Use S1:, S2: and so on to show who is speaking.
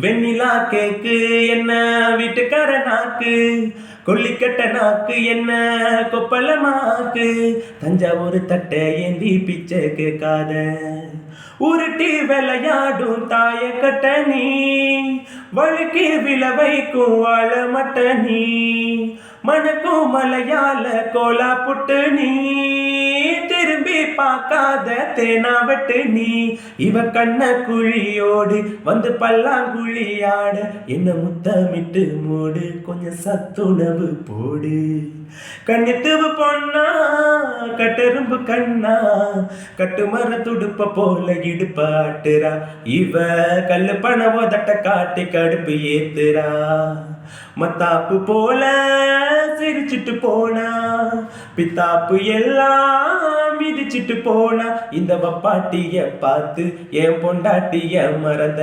S1: வெண்ணிலா கேக்கு என்ன வீட்டுக்கார நாக்கு, கொல்லிக்கட்ட நாக்கு என்ன கொப்பளமாக்கு, தஞ்சாவூர் தட்டை ஏந்தி பிச்சை கேட்காத, உருட்டி விளையாடும் தாய கட்ட நீ, வழுக்கி விழ வைக்கும் வாழ மட்ட நீ, மணக்கும் மலையால கோலா புட்டு நீ, திரும்பி பார்க்காத தேனாவட்டு நீ, இவ கண்ண குழியோடு வந்து பல்லாங்குழியாட, என்ன முத்தமிட்டு மூடு கொஞ்சம் சத்துணவு போடு, கண்ணித்துவு பொண்ணா கட்டெரும்பு கண்ணா, கட்டுமர துடுப்ப போல இடுப்பாட்டுறா, இவ கல்லு பணவோ தட்ட காட்டி கடுப்பு ஏத்துறா, மத்தாப்பு போல சிரிச்சிட்டு போனா, பித்தாப்பு எல்லாம் மிதிச்சிட்டு போனா, இந்த வப்பாட்டிய பார்த்து என் பொண்டாட்டிய மறந்த